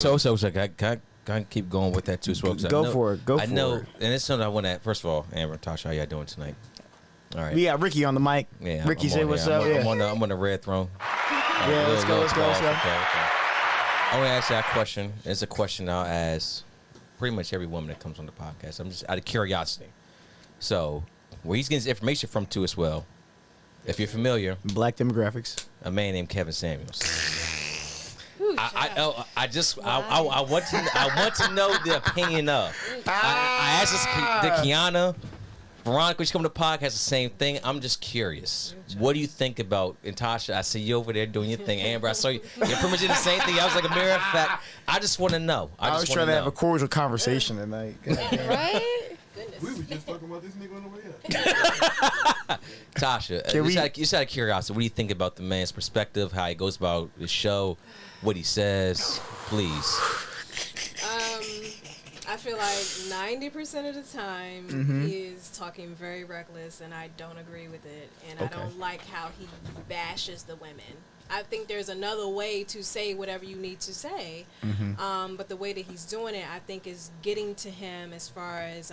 So, can I keep going with that too, as well? Go for it. I know, and it's something I want to. First of all, Amber, Tasha, how y'all doing tonight? All right. We got Ricky on the mic. Yeah, Ricky, say what's up. I'm on the red throne. Yeah, let's go. Okay. I want to ask you a question. It's a question I'll ask pretty much every woman that comes on the podcast. I'm just out of curiosity. So, where he's getting his information from too, as well. If you're familiar, Black demographics. a man named Kevin Samuels. I want to know the opinion of. I asked this to Kiana, Veronica. She come to the podcast, the same thing. I'm just curious. What do you think about? And Tasha, I see you over there doing your thing. Amber, I saw you. You're pretty much doing the same thing. I was like a matter of fact. I just want to know. I was trying to have a cordial conversation tonight. Right? We were just talking about this nigga on the way up. Tasha, just out of curiosity, what do you think about the man's perspective, how he goes about the show, what he says? Please. I feel like 90% of the time he is talking very reckless, and I don't agree with it. And I don't like how he bashes the women. I think there's another way to say whatever you need to say, but the way that he's doing it, I think, is getting to him as far as,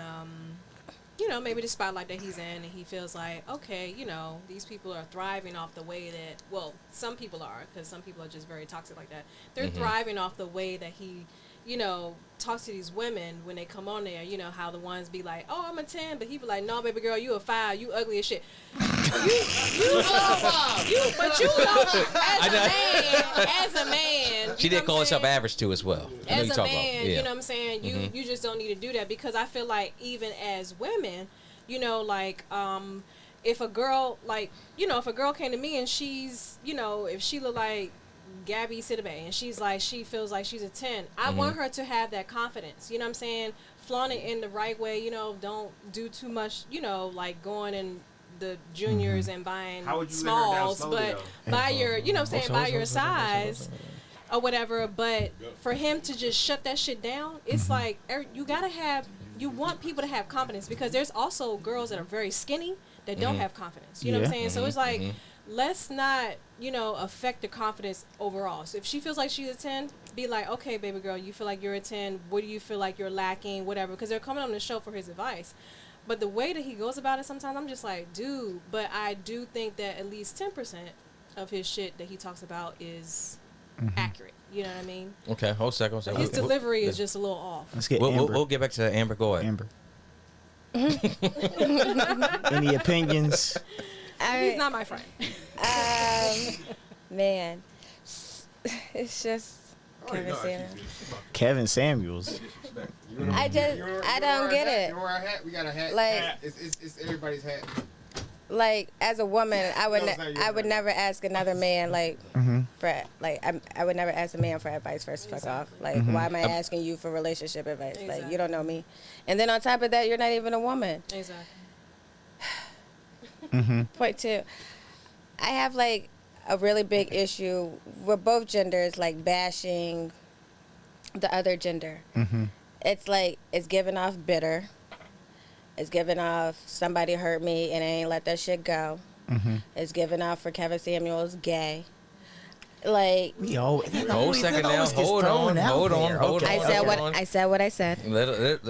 maybe the spotlight that he's in, and he feels like, okay, these people are thriving off the way that, well, some people are, because some people are just very toxic like that. They're thriving off the way that he, talks to these women when they come on there. You know how the ones be like, oh, I'm a 10, but he be like, no, baby girl, you a 5, you ugly as shit. But you know, as a man, she did call herself average too, as well. As a man, you know what I'm saying? You just don't need to do that, because I feel like even as women, if a girl if a girl came to me and she's, if she look like Gabby Sidibe and she feels like she's a 10, I want her to have that confidence. You know what I'm saying? Flaunt it in the right way. Don't do too much. Like going in the juniors and buying smalls, but buy your, buy your size or whatever. But for him to just shut that shit down, it's like you want people to have confidence, because there's also girls that are very skinny that don't have confidence. You know what I'm saying? So it's like, let's not, affect the confidence overall. So if she feels like she's a 10, be like, okay, baby girl, you feel like you're a 10. What do you feel like you're lacking? Whatever. Because they're coming on the show for his advice. But the way that he goes about it, sometimes I'm just like, dude. But I do think that at least 10% of his shit that he talks about is accurate. You know what I mean? Okay, hold a second. His delivery is just a little off. Let's get we'll get back to Amber. Go ahead. Amber. Any opinions? He's not my friend. Man, it's just Kevin Samuels. I don't get it. You know our hat? We got a hat. Like, it's everybody's hat. Like, as a woman, I would never ask another man I would never ask a man for advice. First, fuck off. Like, why am I asking you for relationship advice? Exactly. Like, you don't know me. And then on top of that, you're not even a woman. Exactly. Point two, I have a really big issue with both genders, bashing the other gender. It's it's giving off bitter. It's giving off somebody hurt me and I ain't let that shit go. It's giving off for Kevin Samuels gay. We all hold a second now. Hold on. I said what I said. Let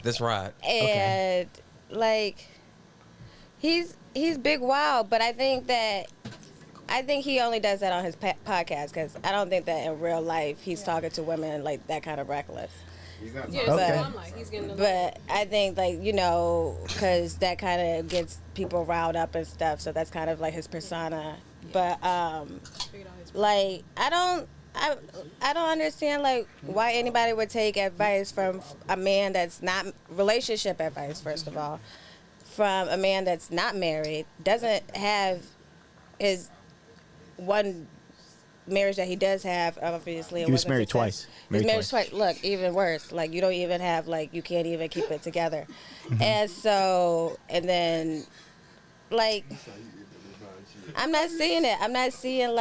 this ride. And he's big wild, but I think he only does that on his podcast, because I don't think that in real life he's talking to women that kind of reckless. He's not he's getting but I think because that kind of gets people riled up and stuff, so that's kind of his persona. But I don't understand why anybody would take advice from a man that's not relationship advice, first of all, from a man that's not married, doesn't have his one marriage that he does have, obviously. He was married twice. He's married twice. Look, even worse. You don't even have, you can't even keep it together. And so, and then, I'm not seeing it. I'm not seeing,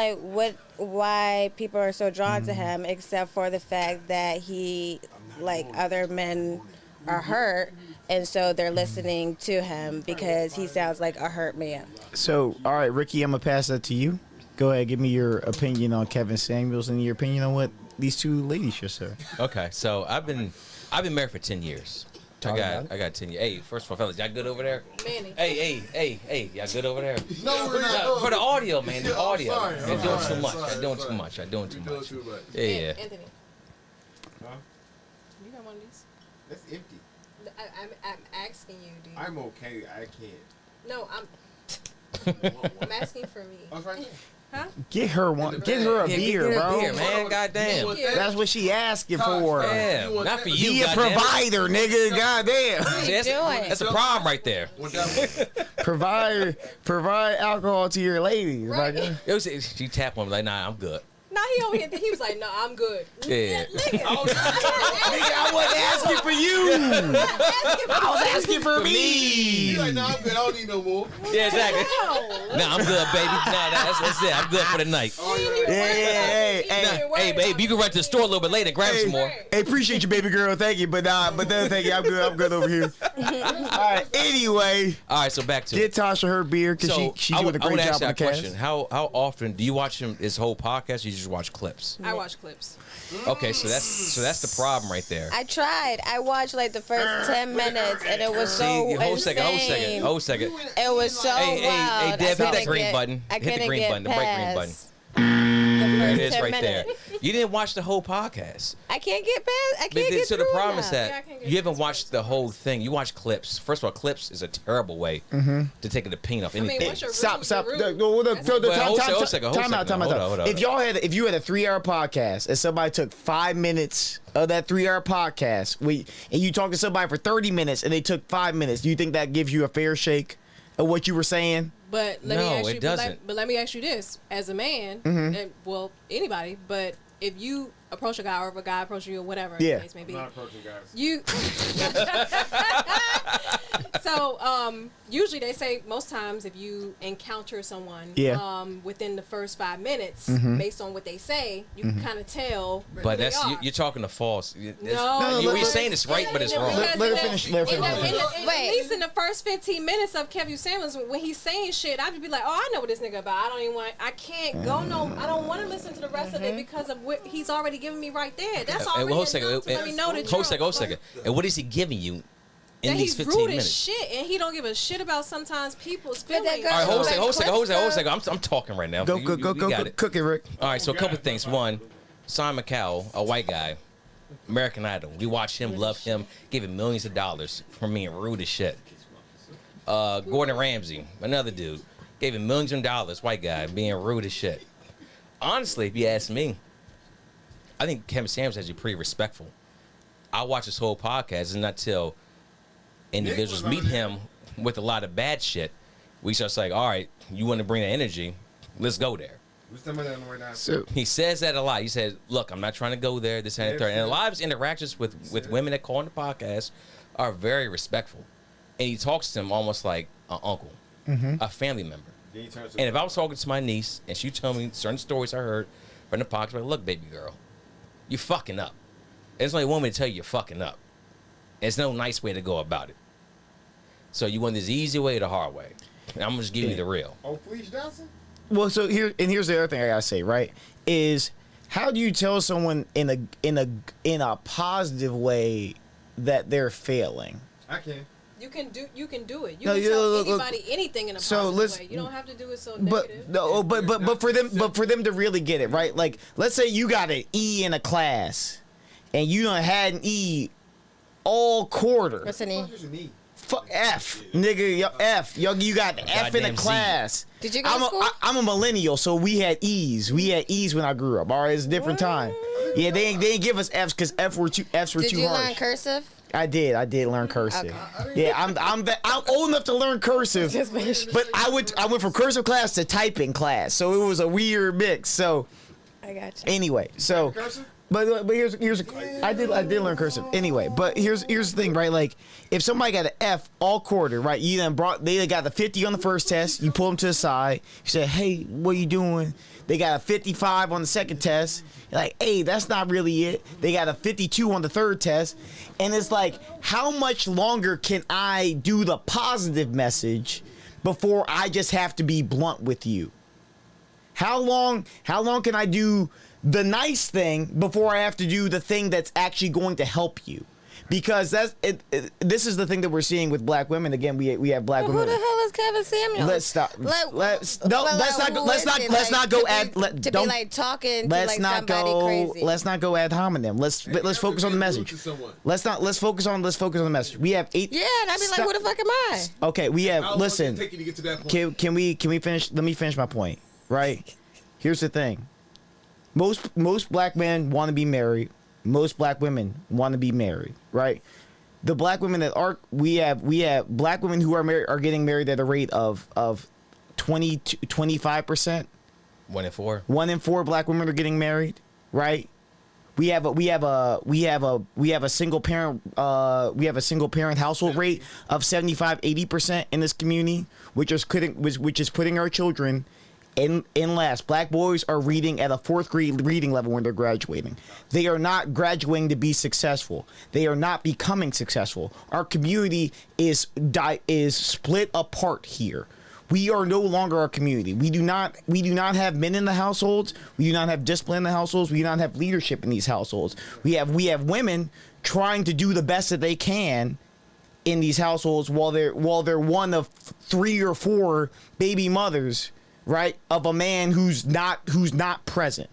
why people are so drawn to him, except for the fact that he, other men are hurt, and so they're listening to him because he sounds like a hurt man. So, all right, Ricky, I'm going to pass that to you. Go ahead, give me your opinion on Kevin Samuels and your opinion on what these two ladies just said. Okay, so I've been married for 10 years. I got 10 years. Hey, first of all, fellas, y'all good over there? Manny. Hey, y'all good over there? No, we're not. For the audio, man, the audio. Sorry, They're doing too much. sorry, They're doing sorry. too much. They're doing too You're doing much. too much. Yeah. Anthony, Huh? you got one of these? That's empty. I'm asking you, dude. I'm okay. I can't. No, I'm asking for me. I was right there. Huh? Get her one. Get her a Yeah, beer, get her a bro. beer, man. Goddamn. Thank you. That's what she asking for. Damn, not for you, Be a goddamn. provider, nigga. Goddamn. See, that's a problem right there. What that was? Provide alcohol to your ladies. Right. Like, It was, she tapped on me like, nah, I'm good. No, he over here. He was like, "No, I'm good." Yeah. Nigga. nigga, I wasn't asking for you. I was asking for me. He's like, no, I'm good. I don't need no more. Yeah, exactly. No. Nah, I'm good, baby. Nah, that's it. I'm good for the night. Oh, Yeah, hey, Hey, babe, you can run to the store a little bit later and grab some more. Hey, appreciate you, baby girl. Thank you, but then thank you. I'm good over here. All right. Anyway, All right, so back to get it. Tasha her beer because So she's I doing would, a I would great ask job on you the a cast. question. How often do you watch his whole podcast? Or you just watch clips? I watch clips. Okay, so that's the problem right there. I tried. I watched like the first 10 minutes, and it was so See, hold insane. hold second. It was so Hey, wild. Deb, hit I that couldn't green get- button. I Hit the couldn't green get button, the bright green button. past There the it first is 10 right there. minutes. You didn't watch the whole podcast. I can't get past. I can't get So through the problem is enough. that Yeah, I can't get you haven't past watched the whole thing. You watch clips. First of all, clips is a terrible way to take an opinion off I mean, anything. what's your Stop. rude? Stop. Your The- rude. the- the- That's the- the- it. Hold time- on, hold time out. on. If you had a 3-hour podcast and somebody took 5 minutes of that 3-hour podcast, and you talk to somebody for 30 minutes and they took 5 minutes, do you think that gives you a fair shake of what you were saying? But let me No, ask it you, doesn't. But let me ask you this: as a man, Mm-hmm. and, well, anybody, but if you approach a guy or if a guy approaches you or whatever Yeah. the case may be, I'm not approaching guys. you. So usually they say most times if you encounter someone Yeah. Mm-hmm. within the first 5 minutes, based on what they say, you can kind of tell. But who that's they are. you're talking to false. No, let- You're saying it's right, but it's wrong. Let her finish. Let her finish. At least in the first 15 minutes of Kevin Samuels, when he's saying shit, I'd be like, oh, I know what this nigga about. I can't go I don't want to listen to the rest of it because of what he's already giving me right there. That's already hold a second. enough to let me know the Hold truth. a second. And what is he giving you in That these he's 15 rude minutes? as shit, and he don't give a shit about sometimes people's But that feelings. girl- All right, hold a Like second. I'm talking right now. Go, You- go, go, you go, got go, it. cook it, Rick. All right, so a couple things. One, Simon Cowell, a white guy, American Idol. We watch him, love him, give him millions of dollars for being rude as shit. Gordon Ramsay, another dude, gave him millions of dollars, white guy, being rude as shit. Honestly, if you ask me, I think Kevin Samuels has you pretty respectful. I watch this whole podcast, and not till individuals Nick was meet on him with a lot of bad shit, we just like, all right, you want to bring the energy, let's go there. Who's somebody that right now? So, He says that a lot. He says, look, I'm not trying to go there, this and that. And a lot of his interactions with women that call on the podcast are very respectful. And he talks to them almost like an uncle, a family member. Then he turns to And if I was talking to my niece and she told me certain stories I heard from the podcast, like, look, baby girl, you fucking up. There's only one way to tell you you're fucking up. There's no nice way to go about it. So you want this easy way or the hard way? And I'm just giving you the real. Oh, Felicia Johnson? well, so here's the other thing I gotta say, right? Is how do you tell someone in a positive way that they're failing? I can. You can do it. You No, can you- tell look, anybody anything in a so positive let's- way. You don't have to do it so But negative. no, but for them to really get it right, like let's say you got an E in a class, and you done had an E all quarter. What's an E? What is an E? Fuck F, nigga, yo, F, yo, you got an F in a Goddamn Z. class. Did you go to school? I'm a millennial, so we had E's. We had E's when I grew up. All right, it's a different time. Yeah, they ain't give us F's because F's were too Did you harsh. learn cursive? I did learn cursive. Yeah, I'm old enough to learn cursive, but I went from cursive class to typing class, so it was a weird mix. So I got you. anyway, so Cursive? but here's I did learn cursive anyway. But here's the thing, right? Like if somebody got an F all quarter, right? They got the 50 on the first test. You pull them to the side. You say, hey, what are you doing? They got a 55 on the second test. You're like, hey, that's not really it. They got a 52 on the third test. And it's like, how much longer can I do the positive message before I just have to be blunt with you? How long can I do the nice thing before I have to do the thing that's actually going to help you. Because that's it, this is the thing that we're seeing with black women. Again, we have black women. Who the hell is Kevin Samuels? Let's stop. Let's not go ad hominem. Let's focus on the message. Let's focus on the message. We have 8. Yeah, and I'd be like, who the fuck am I? Okay, we have. Listen. Take you to get to that point. Can we finish? Let me finish my point. Right. Here's the thing. Most black men want to be married. Most black women want to be married, right? The black women that are we have black women who are married are getting married at a rate of 25%. 1 in 4. 1 in 4 black women are getting married, right? We have a single parent household rate of 75-80% in this community, which is putting our children in last. Black boys are reading at a 4th grade reading level when they're graduating. They are not graduating to be successful. They are not becoming successful. Our community is split apart here. We are no longer a community. We do not have men in the households. We do not have discipline in the households. We do not have leadership in these households. We have women trying to do the best that they can in these households while they're one of 3 or 4 baby mothers, right, of a man who's not present.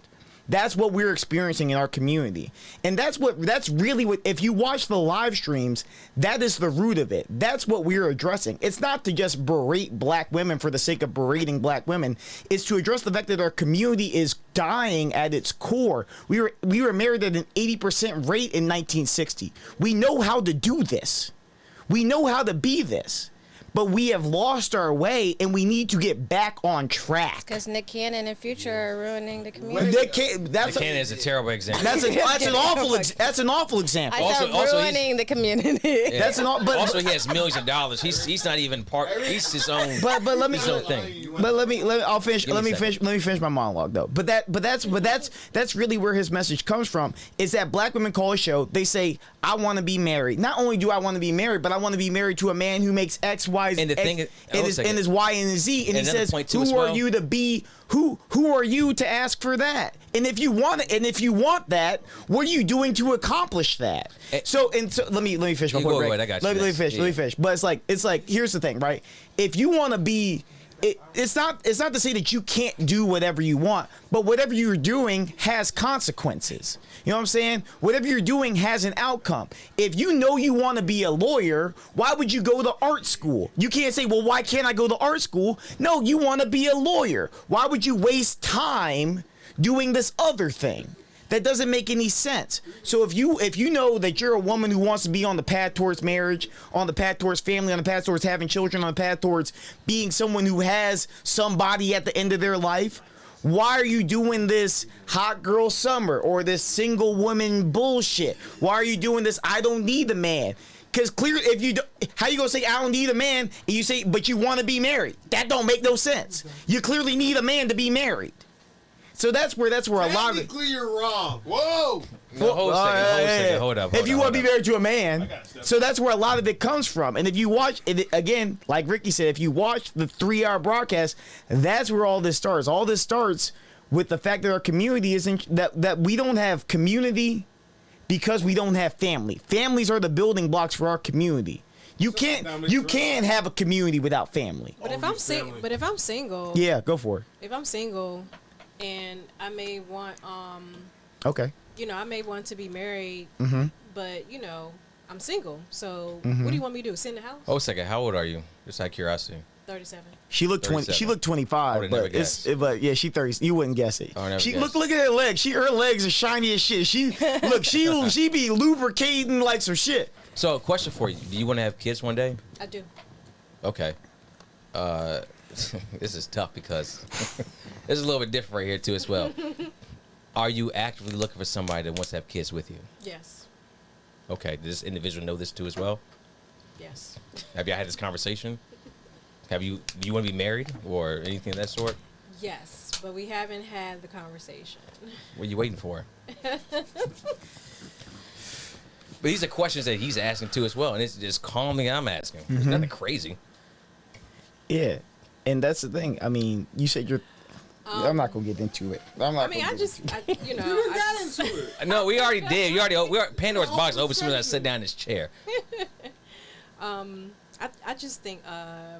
That's what we're experiencing in our community. And that's really what, if you watch the live streams, that is the root of it. That's what we're addressing. It's not to just berate black women for the sake of berating black women. It's to address the fact that our community is dying at its core. We were married at an 80% rate in 1960. We know how to do this. We know how to be this. But we have lost our way, and we need to get back on track. Because Nick Cannon and Future are ruining the community. Nick Cannon is a terrible example. That's an awful example. I said ruining the community. Yeah. Also, he has millions of dollars. He's not even part. He's his own. But let me. His own thing. But let me finish my monologue though. But that's really where his message comes from. Is that black women call a show? They say, "I want to be married. Not only do I want to be married, but I want to be married to a man who makes X, Y." And his Y and his Z, and he says, "Who are you to be? Who are you to ask for that? And if you want it, and if you want that, what are you doing to accomplish that?" So let me finish my point. Go ahead, I got you. Let me finish. But it's like here's the thing, right? If you want to be. It's not to say that you can't do whatever you want, but whatever you're doing has consequences. You know what I'm saying? Whatever you're doing has an outcome. If you know you want to be a lawyer, why would you go to art school? You can't say, well, why can't I go to art school? No, you want to be a lawyer. Why would you waste time doing this other thing? That doesn't make any sense. So if you know that you're a woman who wants to be on the path towards marriage, on the path towards family, on the path towards having children, on the path towards being someone who has somebody at the end of their life, why are you doing this hot girl summer or this single woman bullshit? Why are you doing this I don't need a man? Because clearly, if you do, how you gonna say I don't need a man and you say but you want to be married? That don't make no sense. You clearly need a man to be married. So that's where a lot of it. Technically, you're wrong. Whoa. No, hold up. If you want to be married to a man, so that's where a lot of it comes from. And if you watch it again, like Ricky said, if you watch the 3-hour broadcast, that's where all this starts. All this starts with the fact that our community isn't that we don't have community because we don't have family. Families are the building blocks for our community. You can't have a community without family. But if I'm single, yeah, go for it. If I'm single. And I may want, okay. I may want to be married, but I'm single. So Mm-hmm. what do you want me to do? Sit in the house? Oh, a second. How old are you? Just out of curiosity. 37. She looked 20. She looked 25, but yeah, she 30. You wouldn't guess it. She look at her legs. Her legs are shiny as shit. She be lubricating like some shit. So, a question for you: do you want to have kids one day? I do. Okay. This is tough because this is a little bit different right here too as well. Are you actively looking for somebody that wants to have kids with you? Yes. Okay. Does this individual know this too as well? Yes. Have y'all had this conversation? Do you want to be married or anything of that sort? Yes, but we haven't had the conversation. What are you waiting for? But these are questions that he's asking too as well, and it's just calmly I'm asking. It's nothing crazy. Yeah. And that's the thing. I mean, you said you're. I'm not gonna get into it. I'm not I mean, gonna I get just, into it. I, you know, You I got just, into it. No, we already did. Pandora's box open as soon as I sit down in this chair. I just think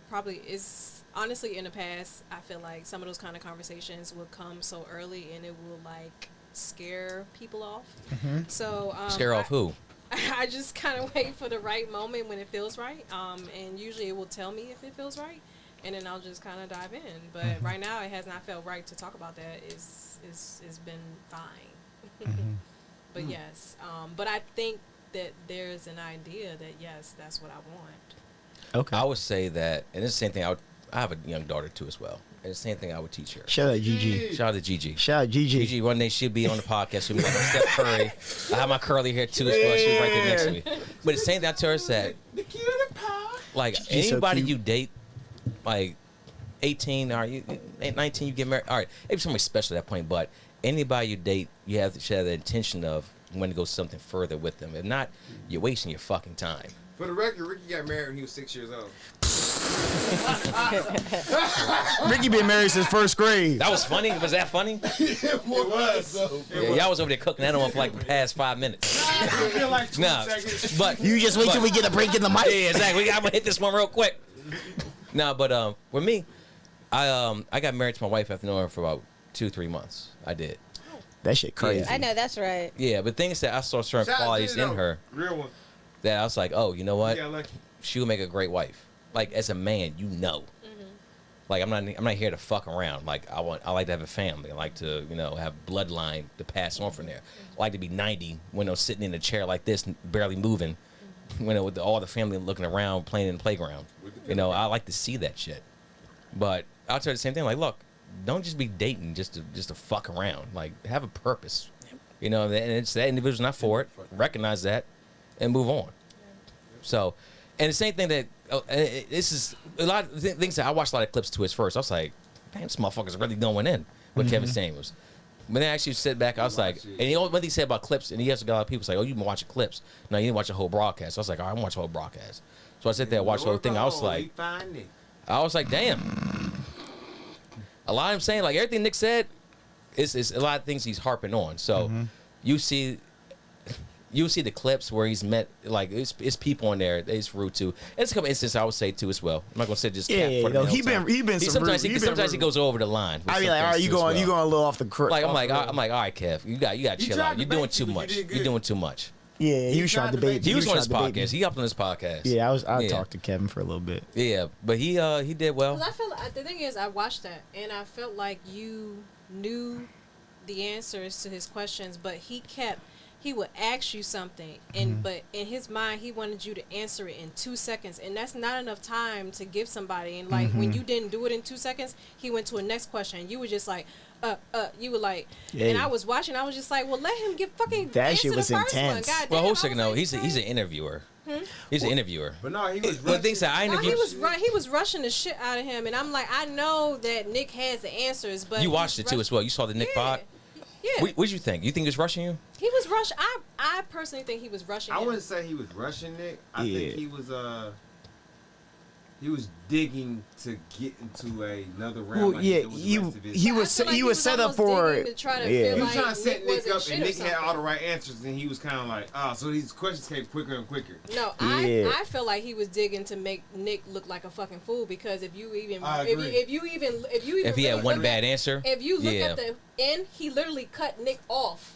probably is honestly in the past. I feel like some of those kind of conversations will come so early and it will like scare people off. So Scare off who? I just kind of wait for the right moment when it feels right, and usually it will tell me if it feels right, and then I'll just kind of dive in. But right now, it has not felt right to talk about that. It's been fine. But yes, but I think that there's an idea that yes, that's what I want. Okay. I would say that, and it's the same thing. I have a young daughter too as well, and it's the same thing I would teach her. Shout out Gigi. Shout out to Gigi. Shout out Gigi. Gigi, one day she'll be on the podcast. She'll be like Steph Curry. I have my curly hair too as well. She's right there next to me. But the same thing I tell her is that, The cutie pie. like Gigi's so anybody cute. you date, like 18 or 19, you get married. All right, maybe somebody special at that point, but anybody you date, you should have the intention of when to go something further with them. If not, you're wasting your fucking time. For the record, Ricky got married when he was 6 years old. Ricky been married since first grade. That was funny. Was that funny? It was. Yeah, y'all was over there cooking that on for like the past 5 minutes. I feel like 2 Nah, seconds. but You just wait till we get a break in the mic. yeah, exactly. I'm gonna hit this one real quick. No, but with me, I got married to my wife after knowing her for about 2-3 months. I did. That shit crazy. I know that's right. Yeah, but things that I saw certain Shout out qualities Gino. in her Real one. that I was like, oh, you know what? Yeah, lucky. She would make a great wife. Like as a man, you know. Like I'm not here to fuck around. Like I like to have a family. I like to have bloodline to pass on from there. I like to be 90 when I'm sitting in a chair like this, barely moving, with all the family looking around, playing in the playground. I like to see that shit. But I'll tell you the same thing. Like, look, don't just be dating just to fuck around. Like, have a purpose. And it's that individual's not for it. Recognize that, and move on. So, and the same thing that this is a lot of things that I watched a lot of clips to his first. I was like, damn, this motherfucker's really going in with Kevin Samuels. When I actually sit back, I was like, and what he said about clips, and he has got a lot of people say, oh, you've been watching clips. No, you didn't watch the whole broadcast. So I was like, all right, I'm watching the whole broadcast. So I sat there and watched the whole thing. I was like, damn. A lot of him saying, like, everything Nick said is a lot of things he's harping on. So you see the clips where he's met, like, it's people in there that he's rude to. And it's a couple instances I would say, too, as well. I'm not going to say just cap for the whole time. he been some sometimes rude. sometimes he goes over the line. I be like, all right, you going a little off the Like, I'm like, all right, Kev, you got to chill out. You're doing too but you much. did good. You're doing too much. Yeah, he was trying to debate. He was on his trying to debate podcast. me. He hopped on his podcast. Yeah, I Yeah. talked to Kevin for a little bit. Yeah, but he did well. 'Cause I feel the thing is, I watched that and I felt like you knew the answers to his questions, but he would ask you something, and but in his mind he wanted you to answer it in 2 seconds, and that's not enough time to give somebody. And like when you didn't do it in 2 seconds, he went to a next question. You were just like, you were like, Yeah. and I was watching. I was just like, well, let him get fucking That answer shit the was first intense. one. God Well, damn, hold I a second. was No, like, he's an dang. interviewer. He's an interviewer. But no, he was But things that I No, interviewed. he was rushing the shit out of him, and I'm like, I know that Nick has the answers, but You he's watched it too as well. You saw the Nick Yeah. pod. Yeah, What did you think? You think he was rushing you? he was rushing. I personally think he was rushing. I him. wouldn't say he was rushing Nick. I Yeah. think he was digging to get into another round. Well, like yeah, it was the rest of his- he I was feel like he was set up almost for digging to try to yeah. feel He was like trying to set Nick wasn't up, shit and or Nick had all the something. right answers, and he was kind of like, so these questions came quicker and quicker. No, Yeah. I feel like he was digging to make Nick look like a fucking fool, because if you even I if agree. you even If he had really one look bad at, answer, if you look yeah. at the end, he literally cut Nick off.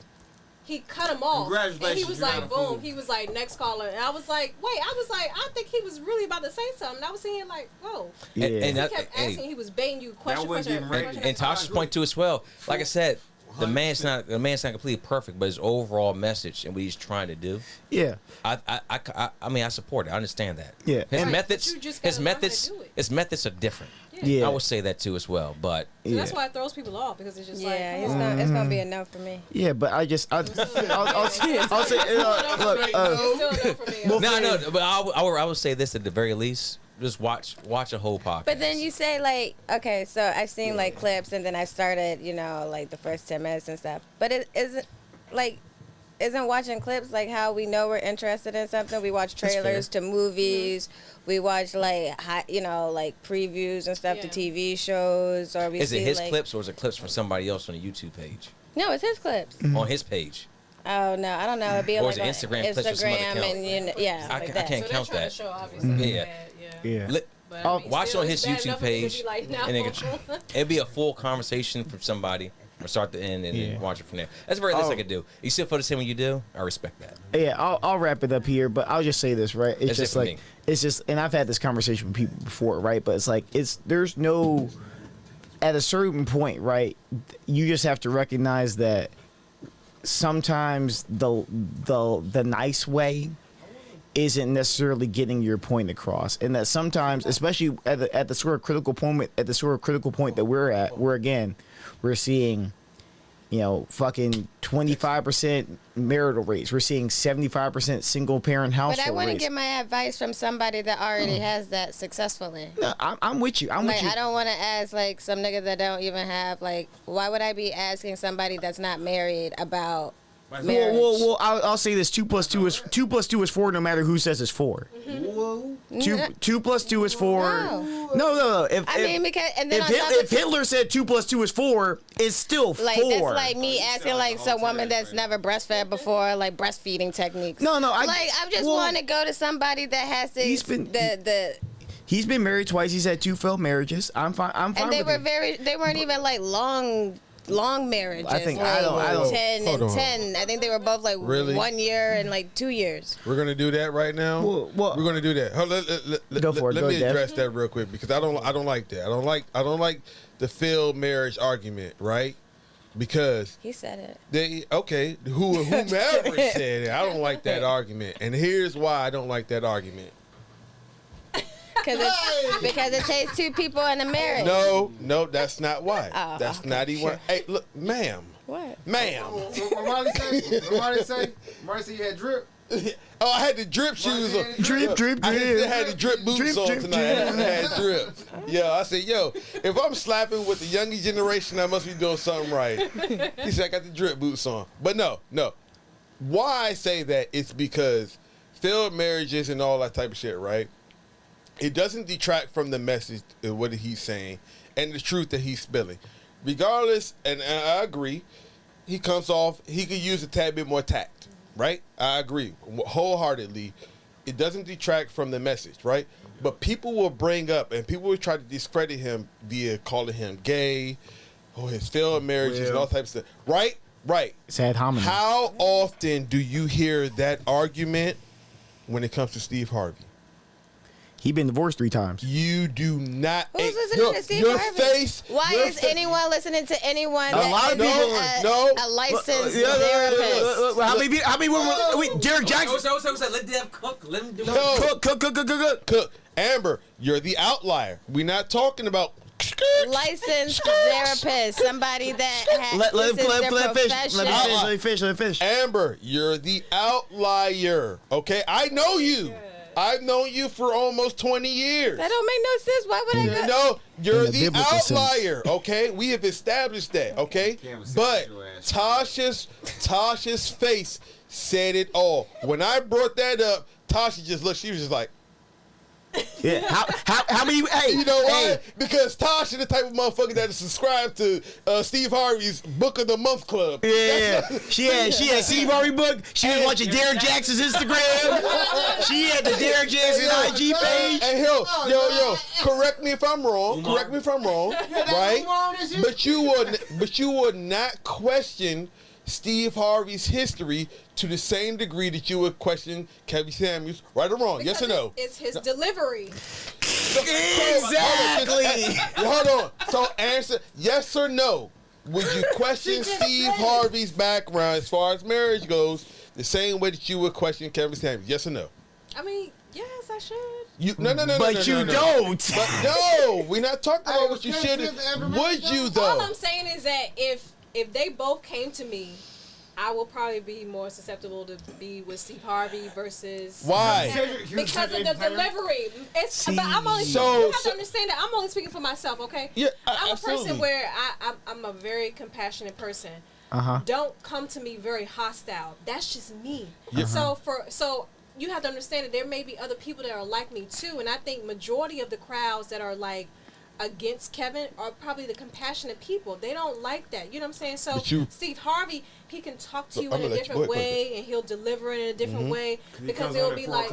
He cut him off. Congratulations, And he was you're like, not a fool. boom. He was like, next caller. And I was like, wait. I think he was really about to say something. I was seeing like, whoa. Yeah. And He that- kept hey. asking. He was baiting you question, wouldn't question, give him question, ratings. And Tasha's point too as well. Like I said, the man's not completely perfect, but his overall message and what he's trying to do, Yeah. I mean, I support it. I understand that. Yeah. His Right, methods, but you just gotta learn how to do it. his methods are different. Yeah. I would say that too as well. But So that's why it throws people off, because it's just Yeah, like, come on. it's gonna be a no for me. Yeah, but I'll say, It's look, still a no for me. no, but I would say this at the very least: just watch a whole podcast. But then you say like, okay, so I've seen like clips, and then I started, like the first 10 minutes and stuff. But it isn't like isn't watching clips like how we know we're interested in something? We watch trailers to movies. We watch like like previews and stuff to TV shows, or we Is see it his like, clips or is it clips from somebody else on the YouTube page? No, it's his clips. On his page. Oh no, I don't know. It'd be Or like is it on Instagram clips from some other Instagram account? and like I that. can't So count they're trying that. to show obviously Yeah. Yeah. But, I mean, Watch still, on it's his bad YouTube enough for me to page, be like, no. and it'd be a full conversation from somebody from start to end, and then watch it from there. That's the very least I could do. You still feel the same when you do? I respect that. Yeah, I'll wrap it up here, but I'll just say this, right? It's That's it just for like me. it's just, and I've had this conversation with people before, right? But it's like there's no, at a certain point, right? You just have to recognize that sometimes the nice way isn't necessarily getting your point across, and that sometimes, especially at the sort of critical point that we're at, we're seeing, fucking 25% marital rates. We're seeing 75% single parent household rates. But I want to get my advice from somebody that already has that successfully. No, I'm with you. I'm with you. I don't want to ask like some nigga that don't even have like. Why would I be asking somebody that's not married about marriage? Well, I'll say this: 2 + 2 is 4, no matter who says it's 4. Whoa. 2 + 2 is 4. No. If Hitler said 2 + 2 is 4, it's still 4. Like that's like me asking like some woman that's never breastfed before, like breastfeeding techniques. No, I just want to go to somebody that has He's been married twice. He's had 2 failed marriages. I'm fine. And they with were they weren't even like long marriages. I think like I don't 10 and 10. I think they were both like Really? 1 year and like 2 years. We're gonna do that right now. Well, We're gonna do that. Go for it. Let Go, me Dev. address that real quick because I don't like that. I don't like the failed marriage argument, right? Because He said it. whomever said it, I don't like that argument, and here's why I don't like that argument. Because it takes 2 people in a marriage. No, that's not why. Oh, That's okay. not even. Hey, look, ma'am. What? Ma'am. What Marty say? Marty say you had drip. Oh, I had the drip shoes on. Drip. I had the drip boots Drip, on drip, tonight. I had drip. Yo, I said, if I'm slapping with the younger generation, I must be doing something right. He said, I got the drip boots on. But no. Why I say that is because failed marriages and all that type of shit, right? It doesn't detract from the message of what he's saying and the truth that he's spilling. Regardless, and I agree, he comes off, he could use a tad bit more tact, right? I agree wholeheartedly. It doesn't detract from the message, right? But people will bring up and people will try to discredit him via calling him gay or his failed marriages and all types of stuff. Right. Sad hominy. How often do you hear that argument when it comes to Steve Harvey? He been divorced 3 times. You do not. Who's listening to Steve your Harvey? face. Why your is fa- anyone listening to anyone A lot of people- a licensed therapist? How many women? Derek Jackson. Let Dev cook. Let him do No. Cook. Amber, you're the outlier. We're not talking about. Licensed therapist, somebody that has Let this is their him fish. profession. Let him fish. Amber, you're the outlier. Okay, I know you. I've known you for almost 20 years. That don't make no sense. Why would I go? No, you're In the the biblical sense. outlier, okay? We have established that, okay? But Tasha's face said it all. When I brought that up, Tasha just looked, she was just like, Yeah. How many? Hey, you know why? hey, Because Tasha the type of motherfucker that is subscribed to Steve Harvey's Book of the Month Club. Yeah, she had Steve Harvey book. She was watching Derek Jackson's Instagram. She had the Derek Jackson IG page. And yo, correct me if I'm wrong. Right? But you would not question Steve Harvey's history to the same degree that you would question Kevin Samuels, right or wrong? Yes or no? It's his delivery. Exactly. Hold on. So answer yes or no. Would you question Steve Harvey's background as far as marriage goes the same way that you would question Kevin Samuels? Yes or no? I mean, yes, I should. No. But you don't. But no, we're not talking about what you should. Would you though? All I'm saying is that if they both came to me, I will probably be more susceptible to be with Steve Harvey versus Why? because of the delivery. But I'm only. So- you have to understand that I'm only speaking for myself. Okay. Yeah, I'm a absolutely. person where I'm a very compassionate person. don't come to me very hostile. That's just me. Yeah. So you have to understand that there may be other people that are like me too, and I think majority of the crowds that are like against Kevin are probably the compassionate people. They don't like that. You know what I'm saying? So Steve Harvey, he can talk to you in a different way, and he'll deliver it in a different way, because it'll be like,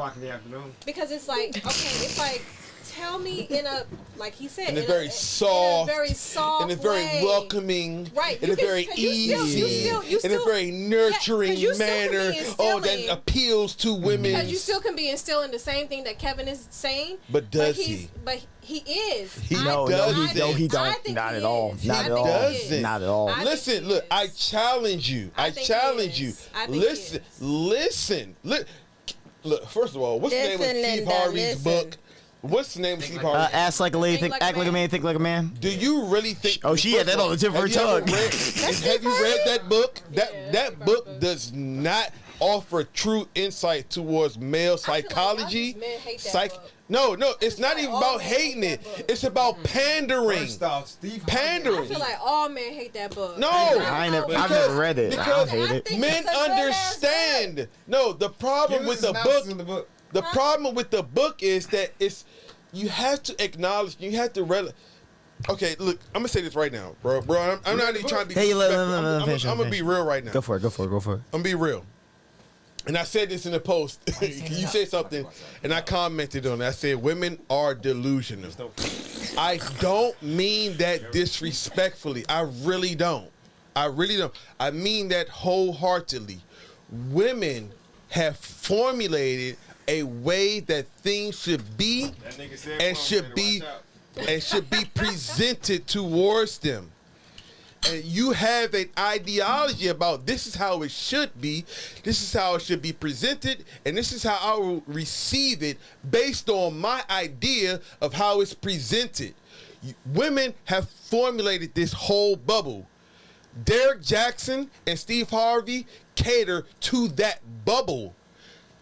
because it's like, okay, it's like, tell me in a, like he said, in a very soft, in a very way. welcoming, Right. in a very easy, in a very nurturing manner. That appeals to women. Because you still can be instilling the same thing that Kevin is saying. But does he? But he is. He don't. Not at all. Not at all. Not at all. Listen, look, I challenge you. Listen. Look, first of all, what's the name of Steve Harvey's book? What's the name of Steve Harvey? Ask like a lady, act like a man, think like a man. Do you really think? Oh, she had that on the tip of her tongue. Have you read that book? That book does not offer true insight towards male psychology. No, it's not even about hating it. It's about pandering. First off, Steve pandering. I feel like all men hate that book. No, I've never read it. I don't hate it. Men understand. No, the problem with the book. The problem with the book is that you have to acknowledge, you have to okay, look, I'm gonna say this right now, bro. I'm not even trying to be. Hey, I'm gonna be real right now. Go for it. I'm gonna be real. And I said this in the post. You said something, and I commented on it. I said women are delusional. I don't mean that disrespectfully. I really don't. I mean that wholeheartedly. Women have formulated a way that things should be and should be presented towards them. And you have an ideology about this is how it should be, this is how it should be presented, and this is how I will receive it based on my idea of how it's presented. Women have formulated this whole bubble. Derek Jackson and Steve Harvey cater to that bubble.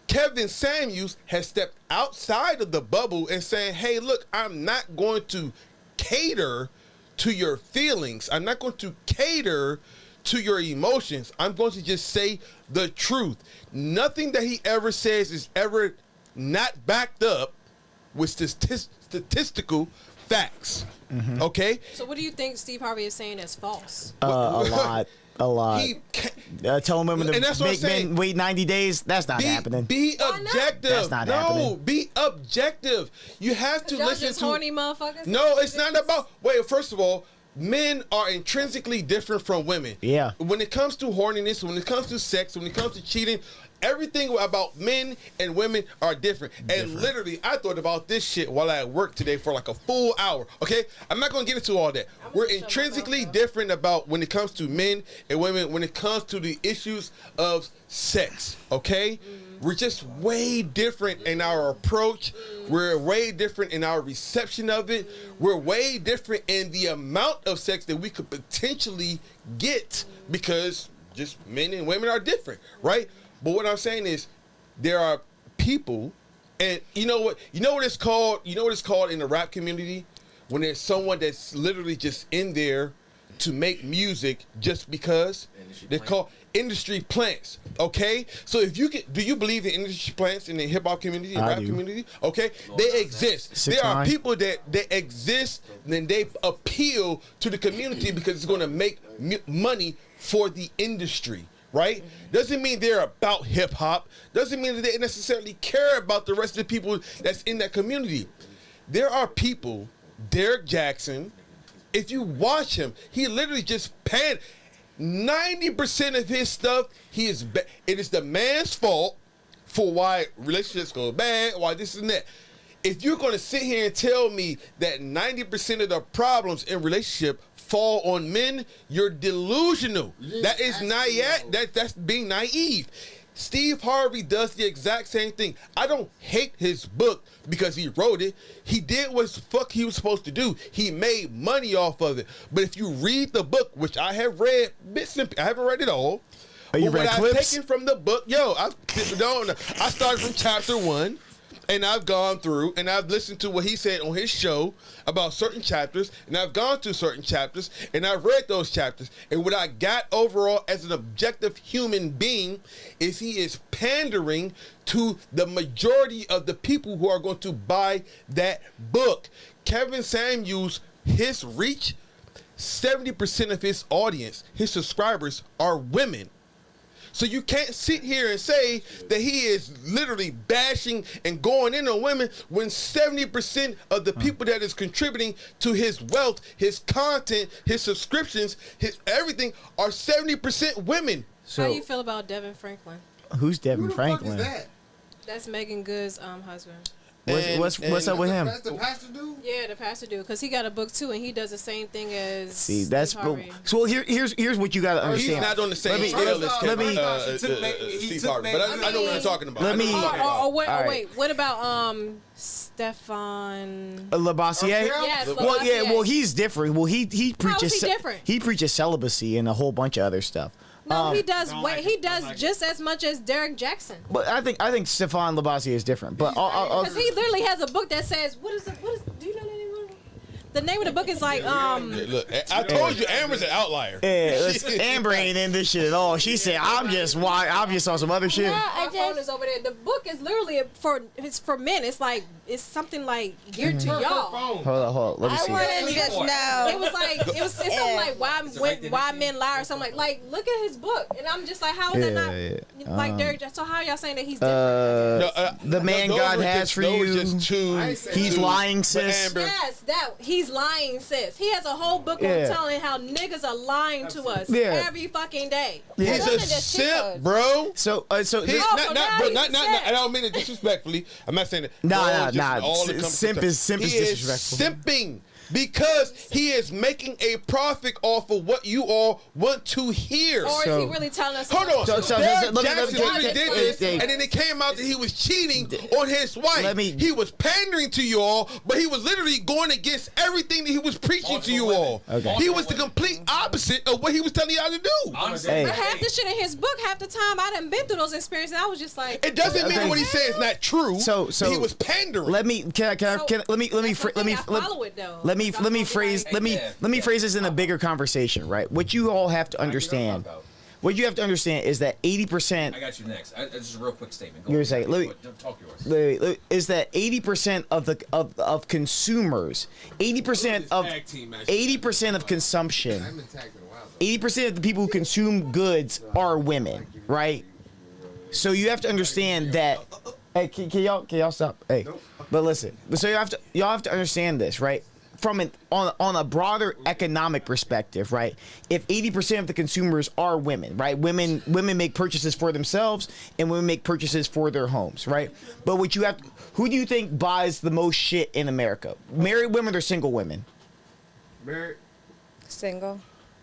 Kevin Samuels has stepped outside of the bubble and saying, hey, look, I'm not going to cater to your feelings. I'm not going to cater to your emotions. I'm going to just say the truth. Nothing that he ever says is ever not backed up with statistical facts. Mm-hmm. Okay? So what do you think Steve Harvey is saying is false? A lot. Telling women to make men wait 90 days, that's not happening. Be objective. That's not happening. Be objective. You have to listen to horny motherfuckers. No, it's not about. Wait, first of all, men are intrinsically different from women. Yeah. When it comes to horniness, when it comes to sex, when it comes to cheating, everything about men and women are different. And literally, I thought about this shit while I worked today for like a full hour. Okay? I'm not going to get into all that. We're intrinsically different about when it comes to men and women, when it comes to the issues of sex. Okay? We're just way different in our approach. We're way different in our reception of it. We're way different in the amount of sex that we could potentially get because just men and women are different, right? But what I'm saying is there are people, and you know what it's called? You know what it's called in the rap community? When there's someone that's literally just in there to make music just because? They're called industry plants, okay? So if you can, do you believe in industry plants in the hip hop community, rap community? Okay, they exist. There are people that exist and they appeal to the community because it's going to make money for the industry, right? Doesn't mean they're about hip hop. Doesn't mean that they necessarily care about the rest of the people that's in that community. There are people, Derek Jackson, if you watch him, he literally just 90% of his stuff, it is the man's fault for why relationships go bad, why this and that. If you're going to sit here and tell me that 90% of the problems in relationship fall on men, you're delusional. That is not yet. That's being naive. Steve Harvey does the exact same thing. I don't hate his book because he wrote it. He did what the fuck he was supposed to do. He made money off of it. But if you read the book, which I have read, I haven't read it all. You read clips? I've taken from the book, I started from chapter 1. and I've gone through and I've listened to what he said on his show about certain chapters, and I've gone through certain chapters, and I've read those chapters, and what I got overall as an objective human being is he is pandering to the majority of the people who are going to buy that book. Kevin Samuels, his reach, 70% of his audience, his subscribers, are women. So you can't sit here and say that he is literally bashing and going in on women when 70% of the people that is contributing to his wealth, his content, his subscriptions, his everything are 70% women. How you feel about Devin Franklin? Who's Devin Who the Franklin? fuck is that? That's Megan Good's husband. What's up with him? That's the pastor dude? Yeah, the pastor dude, because he got a book too, and he does the same thing as. See, that's Harvey. so. Here's what you got to He's understand. not on the same Let me- scale as let me- Steve Harvey, but I know what you're talking about. Let me- Wait, what about Stefan? Labossiere. Yes, Well, yeah. Labossiere. Well, he's different. Well, he preaches. he different? He preaches celibacy and a whole bunch of other stuff. No, he does. He does just as much as Derek Jackson. But I think Stefan Labossiere is different. But Because he literally has a book that says, "What is it? What is? Do you know the name of it? The name of the book is like Look, I told you Amber's an outlier. yeah, Amber ain't in this shit at all. She said, "I'm just on some other shit." My phone is over there. The book is literally for men. It's something like geared to y'all. Hold on. Let me I see. want to just know. It's something like why men lie or something like look at his book, and I'm just like, how is that not like Derek Jackson? So how are y'all saying that he's different? The man God has for you. He's lying, sis. Amber. Yes, he's lying, sis. He has a whole book Yeah. on telling how niggas are lying to us Yeah. every fucking day. He's a simp, bro. So He's Oh, so now he's not. a I don't mean it disrespectfully. I'm not saying that. Nah. All the Simp is he disrespectful. simping because he is making a profit off of what you all want to hear. Or is So- he really telling us? Hold on. So- Derek let me- Jackson literally did this, hey, and then it came out that he was cheating on his wife. He was pandering to you all, but he was literally going against everything that he was preaching to you all. Okay. He was the complete opposite of what he was telling y'all to do. Hey. But half the shit in his book, half the time I done been through those experiences. I was just like, It doesn't mean Okay. what he says is not true. So he was pandering. Let me phrase this in a bigger conversation, right? What you all have to understand. What you have to understand is that 80%. I got you next. Just a real quick statement. You're saying, let me- talk yours. Is that 80% of consumers, 80% of consumption, 80% of the people who consume goods are women, right? So you have to understand that. Hey, can y'all stop? Hey, but listen. So y'all have to understand this, right? On a broader economic perspective, right? If 80% of the consumers are women, right? Women make purchases for themselves, and women make purchases for their homes, right? But who do you think buys the most shit in America? Married women or single women? Married. Single.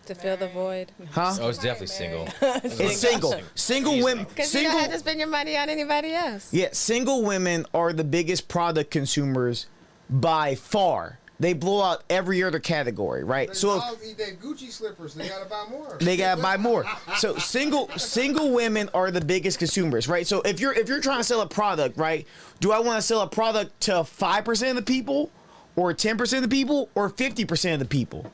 To fill the void. Huh? Oh, it's definitely single. It's single. Single women. Because you don't have to spend your money on anybody else. Yeah, single women are the biggest product consumers by far. They blow out every other category, right? So Dogs eat that Gucci slippers. They gotta buy more. they gotta buy more. So single women are the biggest consumers, right? So if you're trying to sell a product, right? Do I want to sell a product to 5% of the people, or 10% of the people, or 50% of the people,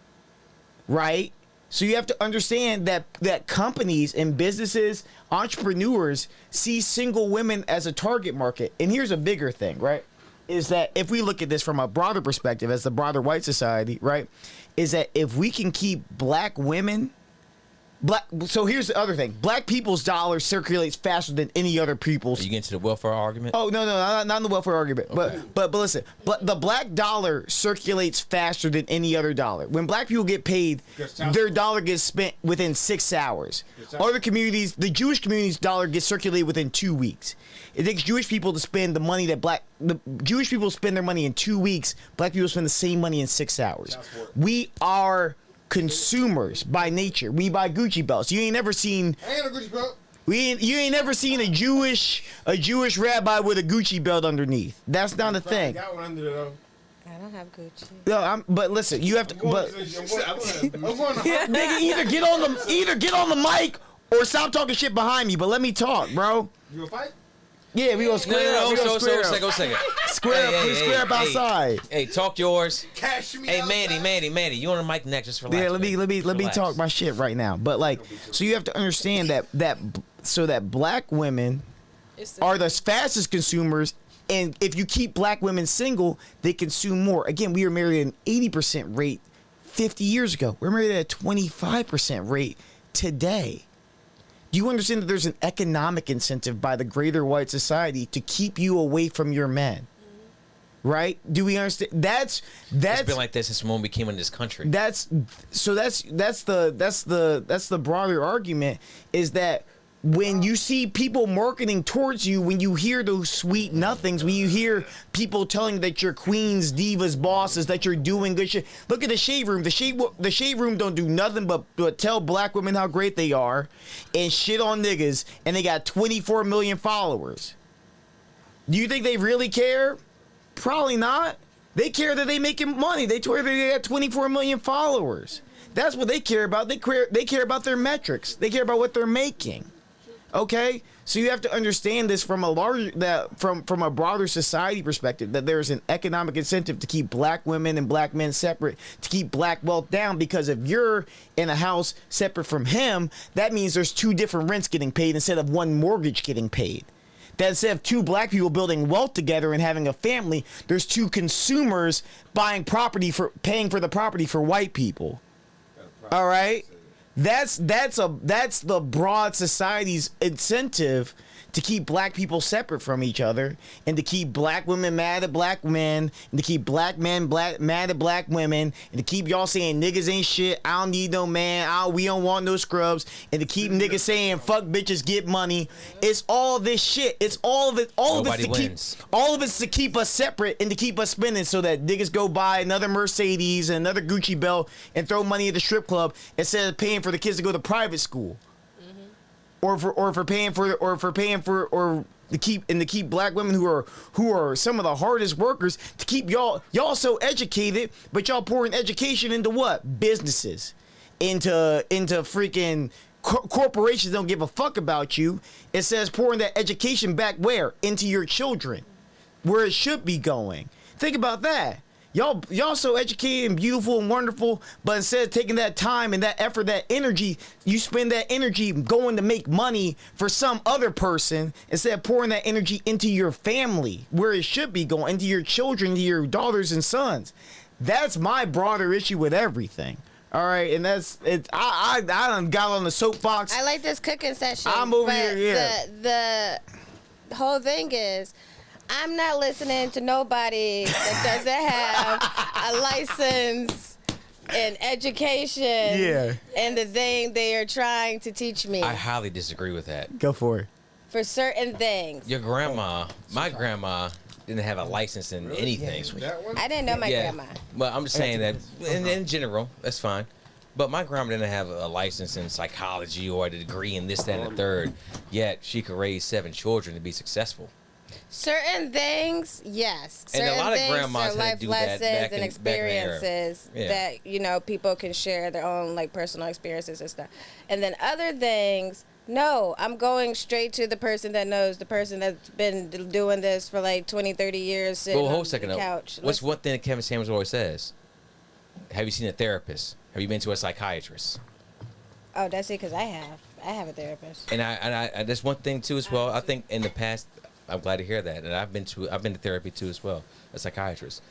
right? So you have to understand that companies and businesses, entrepreneurs see single women as a target market. And here's a bigger thing, right? Is that if we look at this from a broader perspective as the broader white society, right? Is that if we can keep black women, so here's the other thing. Black people's dollar circulates faster than any other people's. Are you getting to the welfare argument? Oh, no, not in the welfare argument. Okay. But listen, the black dollar circulates faster than any other dollar. When black people get paid, their dollar gets spent within 6 hours. Other communities, the Jewish community's dollar gets circulated within 2 weeks. It takes Jewish people to spend the money that the Jewish people spend their money in 2 weeks. Black people spend the same money in 6 hours. We are consumers by nature. We buy Gucci belts. You ain't never seen. I ain't a Gucci belt. You ain't never seen a Jewish rabbi with a Gucci belt underneath. That's not a I thing. got one under there though. I don't have Gucci. No, but listen, you have to. But I'm going to nigga, either get on the mic or stop talking shit behind me. But let me talk, bro. You gonna fight? Yeah, we gonna square up. We gonna square up. Go second. Square up. We square up outside. Hey, talk yours. Cash me Hey, outside. Mandy, you on the mic next? Just relax. Yeah, let me Relax. talk my shit right now. But like, so you have to understand that black women are the fastest consumers, and if you keep black women single, they consume more. Again, we were married at an 80% rate 50 years ago. We're married at a 25% rate today. Do you understand that there's an economic incentive by the greater white society to keep you away from your men? Right? Do we understand? That's It's been like this since when we came in this country. that's the broader argument is that when you see people marketing towards you, when you hear those sweet nothings, when you hear people telling that you're queens, divas, bosses, that you're doing good shit. Look at the shade room. The shade room don't do nothing but tell black women how great they are and shit on niggas, and they got 24 million followers. Do you think they really care? Probably not. They care that they making money. They care that they got 24 million followers. That's what they care about. They care about their metrics. They care about what they're making. Okay, so you have to understand this from a broader society perspective, that there's an economic incentive to keep black women and black men separate, to keep black wealth down, because if you're in a house separate from him, that means there's two different rents getting paid instead of one mortgage getting paid. That instead of two black people building wealth together and having a family, there's two consumers buying property paying for the property for white people. All right. That's the broad society's incentive to keep black people separate from each other, and to keep black women mad at black men, and to keep black men mad at black women, and to keep y'all saying niggas ain't shit, I don't need no man, we don't want no scrubs, and to keep niggas saying fuck bitches, get money. It's all this shit. It's all of it. Nobody wins. All of it's to keep us separate and to keep us spending, so that niggas go buy another Mercedes and another Gucci belt and throw money at the strip club instead of paying for the kids to go to private school. Or to keep black women who are some of the hardest workers, to keep y'all so educated, but y'all pouring education into what? Businesses, into freaking corporations don't give a fuck about you. It says pouring that education back where? Into your children, where it should be going. Think about that. Y'all so educated and beautiful and wonderful, but instead of taking that time and that effort, that energy, you spend that energy going to make money for some other person instead of pouring that energy into your family, where it should be going, into your children, to your daughters and sons. That's my broader issue with everything. All right, and that's it. I done got on the soapbox. I like this cooking session. I'm over but here, yeah. The whole thing is, I'm not listening to nobody that doesn't have a license in education. Yeah. And the thing they are trying to teach me. I highly disagree with that. Go for it. For certain things. Your grandma, my grandma, didn't have a license in anything. I didn't know my grandma. But I'm just saying that in general, that's fine. But my grandma didn't have a license in psychology or a degree in this, that, and the third. Yet she could raise 7 children to be successful. Certain things, yes. And Certain a lot of things grandmas are had life to do that lessons back and in experiences the era. that people can share their own personal experiences and stuff. And then other things, no, I'm going straight to the person that knows, the person that's been doing this for 20, 30 years. Sitting Well, hold on a second the though. couch. What's one thing that Kevin Samuels always says? Have you seen a therapist? Have you been to a psychiatrist? Oh, that's it, because I have a therapist. And I that's one thing too as well. I think in the past, I'm glad to hear that. And I've been to therapy too as well, a psychiatrist.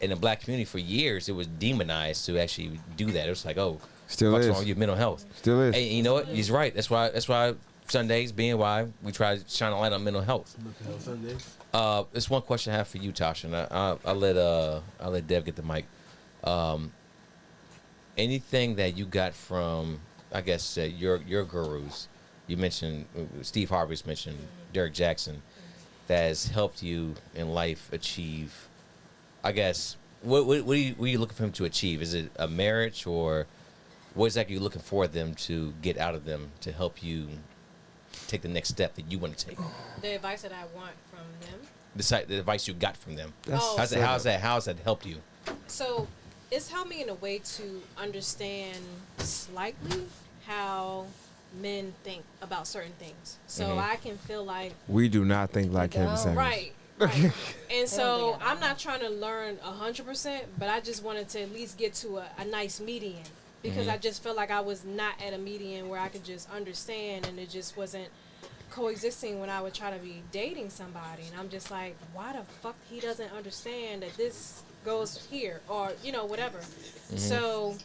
In the black community for years, it was demonized to actually do that. It was like, oh, Still what's is. wrong with your mental health? Still is. And you know what? He's right. That's why Sundays being why we try to shine a light on mental health. There's one question I have for you, Tasha. And I'll let Dev get the mic. Anything that you got from, I guess, your gurus? You mentioned Steve Harvey's mentioned Derek Jackson, that has helped you in life achieve. I guess what are you looking for him to achieve? Is it a marriage, or what exactly are you looking for them to get out of them to help you take the next step that you want to take? The advice that I want from them. The advice you got from them. How's that helped you? So it's helped me in a way to understand slightly how men think about certain things. So I can feel like We do not think like Kevin don't. Samuels. right. Right. And so I'm not trying to learn 100%, but I just wanted to at least get to a nice median because I just felt like I was not at a median where I could just understand, and it just wasn't coexisting when I would try to be dating somebody. And I'm just like, why the fuck he doesn't understand that this goes here or, you know, whatever. So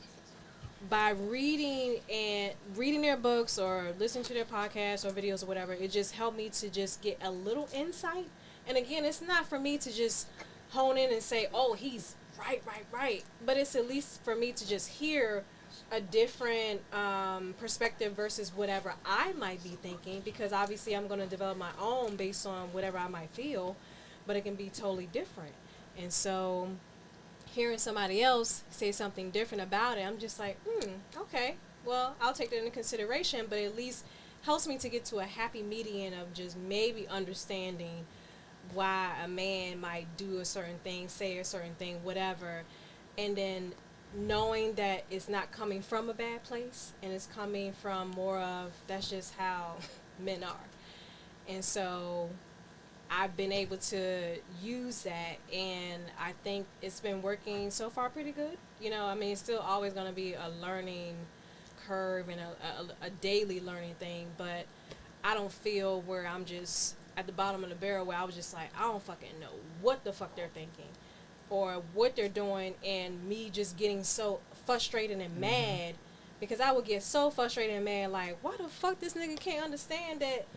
by reading their books or listening to their podcasts or videos or whatever, it just helped me to just get a little insight. And again, it's not for me to just hone in and say, oh, he's right. But it's at least for me to just hear a different perspective versus whatever I might be thinking, because obviously I'm going to develop my own based on whatever I might feel, but it can be totally different. And so hearing somebody else say something different about it, I'm just like, okay, well, I'll take that into consideration, but at least helps me to get to a happy median of just maybe understanding why a man might do a certain thing, say a certain thing, whatever, and then knowing that it's not coming from a bad place and it's coming from more of that's just how men are. And so I've been able to use that, and I think it's been working so far pretty good. You know, I mean, it's still always going to be a learning curve and a daily learning thing, but I don't feel where I'm just at the bottom of the barrel where I was just like, I don't fucking know what the fuck they're thinking or what they're doing, and me just getting so frustrated and mad, because I would get so frustrated and mad, like, why the fuck this nigga can't understand that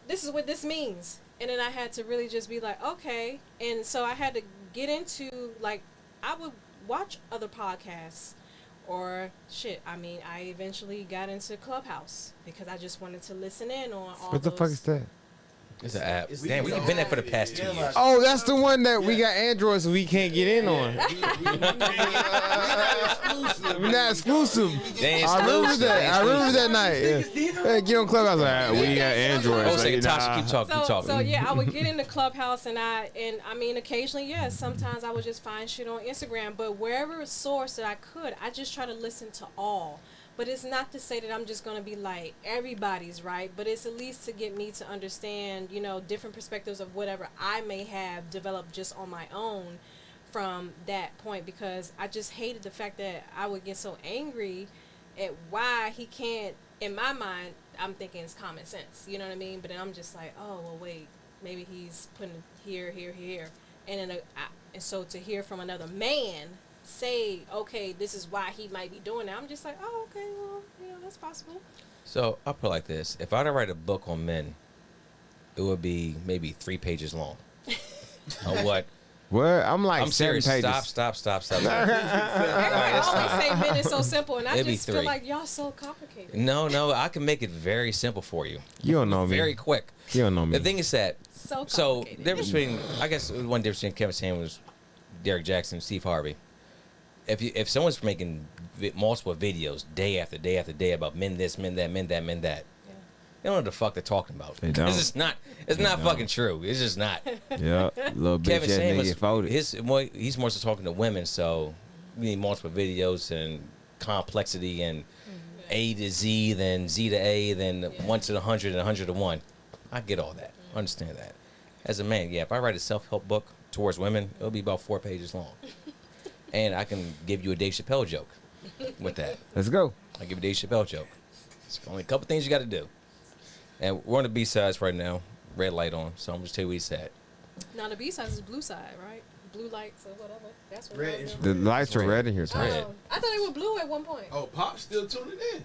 this is what this means? And then I had to really just be like, okay. And so I had to get into, like, I would watch other podcasts or shit. I mean, I eventually got into Clubhouse because I just wanted to listen in on all What the fuck is that? It's an app. Damn, we've been there for the past 2 years. Oh, that's the one that we got Android, so we can't get in on. We're not exclusive. They ain't I remember exclusive. that. I remember that night. Yeah. Get on Clubhouse. Like, we got Android. Oh, It's say, like, Tasha, nah. keep talking. So yeah, I would get in the Clubhouse, and I mean, occasionally, yes, sometimes I would just find shit on Instagram, but wherever source that I could, I just try to listen to all. But it's not to say that I'm just going to be like, everybody's right, but it's at least to get me to understand, you know, different perspectives of whatever I may have developed just on my own from that point, because I just hated the fact that I would get so angry at why he can't, in my mind, I'm thinking it's common sense, you know what I mean? But then I'm just like, oh, well, wait, maybe he's putting it here. And then and so to hear from another man say, okay, this is why he might be doing that, I'm just like, oh, okay, well, you know, that's possible. So I'll put it like this: if I were to write a book on men, it would be maybe 3 pages long. On what? What? I'm like I'm 7 serious. pages. Stop. Everybody always say men is so simple, and I It'd be just feel 3. like y'all so complicated. No, I can make it very simple for you. You don't know me. Very quick. You don't know me. The thing is that, So so complicated. the difference between, I guess one difference between Kevin Samuels, Derek Jackson, Steve Harvey. If someone's making multiple videos day after day after day about men this, men that, they don't know what the fuck they're talking about. They don't. It's not fucking true. It's just not. Yeah, little bitch Kevin ass nigga Samuels, get folded. he's more so talking to women, so we need multiple videos and complexity and A to Z, then Z to A, then 1 to the 100 and 100 to 1. I get all that. I understand that. As a man, yeah, if I write a self-help book towards women, it'll be about 4 pages long. And I can give you a Dave Chappelle joke with that. Let's go. I give you a Dave Chappelle joke. It's only a couple things you got to do. And we're on the B-sides right now. Red light on. So I'm just tell you what he said. Now the B side is blue side, right? Blue lights or whatever. That's what Red I'm is doing. The lights are red in here, Ty. Red. I thought they were blue at one point. Oh, Pop's still tuning in.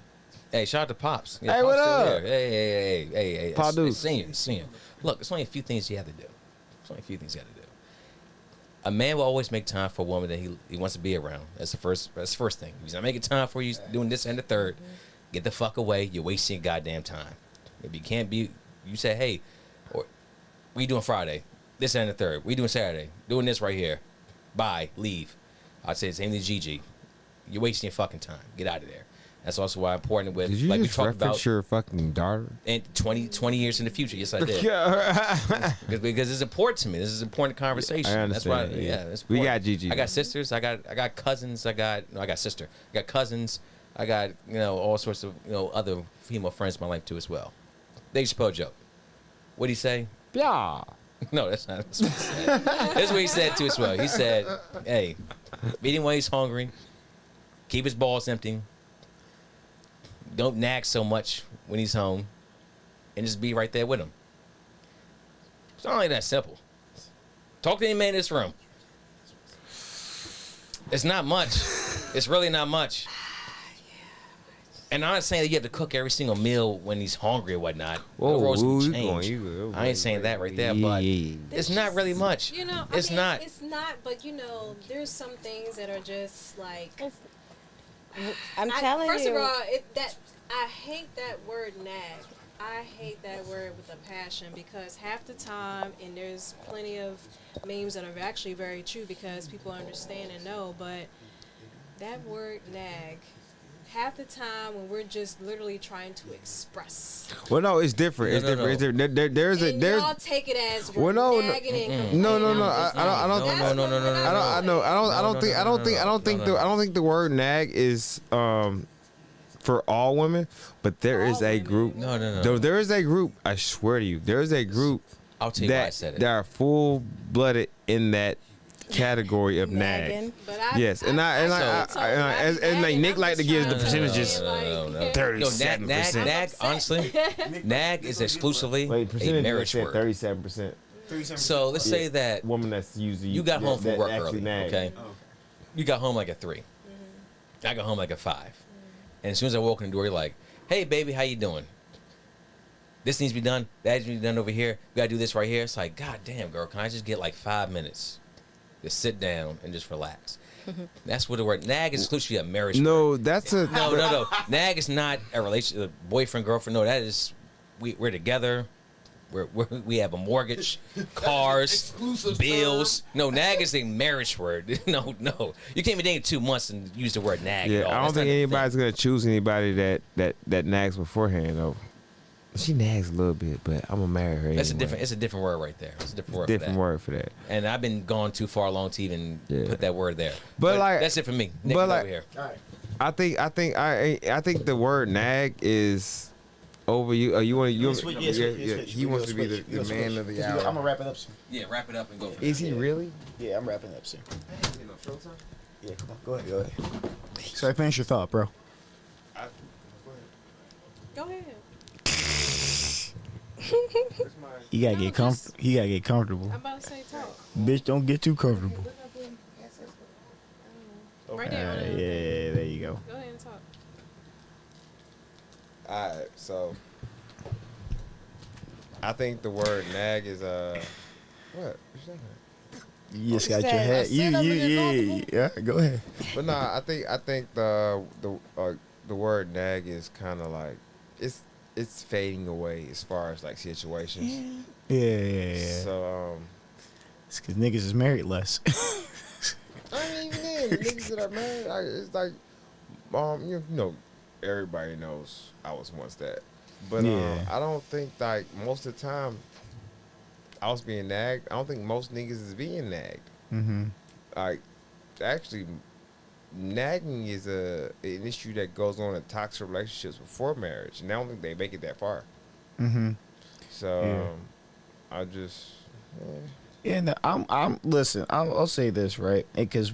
Hey, shout out to Pops. Hey, Pops what still up? here. Hey. Pa Deuce. Senior. Look, it's only a few things you have to do. A man will always make time for a woman that he wants to be around. That's the first thing. If he's not making time for you, doing this and the third, get the fuck away. You're wasting your goddamn time. If you can't be, you say, hey, or we doing Friday, this and the third. We doing Saturday, doing this right here. Bye, leave. I'd say the same to Gigi. You're wasting your fucking time. Get out of there. That's also why I'm important with, Did you like we just talked reference about, your fucking daughter? in 20 years in the future. Yes, I did. Because it's important to me. This is an important conversation. I That's why. understand. Yeah, it's We important. got Gigi. I got sisters. I got cousins. I got sister. I got cousins. I got all sorts of other female friends in my life too as well. Dave Chappelle joke. What'd he say? Yeah. No, that's not. That's what he said. That's what he said too as well. He said, "Hey, beat him when he's hungry. Keep his balls empty. Don't nag so much when he's home, and just be right there with him." It's not only that simple. Talk to any man in this room. It's not much. It's really not much. And I'm not saying that you have to cook every single meal when he's hungry or whatnot. Whoa, The roles will you change. I ain't saying that right there, but it's not really much. It's not. It's not, but there's some things that are just like. I'm telling first you. of all, I hate that word nag. I hate that word with a passion because half the time, and there's plenty of memes that are actually very true because people understand and know, but that word nag. Half the time when we're just literally trying to express. Well, no, it's different. It's different. It's different. There's y'all take it as we're nagging and no. complaining. I don't think the word nag is for all women, but there is a group. No. There is a group. I swear to you, there is a group. I'll tell you why I said it. That are full blooded in that category of nag. Yes, and like Nick like to give the percentages. No. 37%. Nag, honestly, nag is exclusively a marriage word. 37%. So let's say that Woman that's usually you got home from work actually early, nag. okay? You got home like at 3. I got home like at 5. And as soon as I walk in the door, you're like, "Hey, baby, how you doing? This needs to be done. That needs to be done over here. We got to do this right here." It's like, God damn, girl, can I just get like 5 minutes? Just sit down and just relax. That's what the word nag is exclusively a marriage word. No, that's a No. Nag is not a relationship, boyfriend, girlfriend. No, that is we're together. We have a mortgage, cars, bills. No, nag is a marriage word. No. You can't be dating 2 months and use the word nag. Yeah, at all. I don't That's think not a anybody's thing. gonna choose anybody that nags beforehand though. She nags a little bit, but I'm gonna marry her. That's anyway. It's a different word right there. It's a different word. Different for that. word for that. And I've been gone too far along to even put that word there. But like, that's it for me. Nick, but over like, here. I think the word nag is over you. You want he wants to be the man of the hour. I'm gonna wrap it up soon. Yeah, wrap it up and go. Is he really? Yeah, I'm wrapping it up soon. Yeah, come on, go ahead. So I finish your thought, bro. Go ahead. You gotta get He gotta get comfortable. I'm about to say talk. Bitch, don't get too comfortable. Right there. Yeah, there you go. Go ahead and talk. Alright, so I think the word nag is what? You just got your head. Yeah. Go ahead. But nah, I think the word nag is kind of like it's fading away as far as like situations. Yeah. So it's because niggas is married less. I ain't even in. The niggas that are married, it's like you know, everybody knows I was once that. But I don't think like most of the time I was being nagged. I don't think most niggas is being nagged. Mm-hmm. Like actually, nagging is an issue that goes on in toxic relationships before marriage, and I don't think they make it that far. Mm-hmm. So I just And I'm listen. I'll say this right, because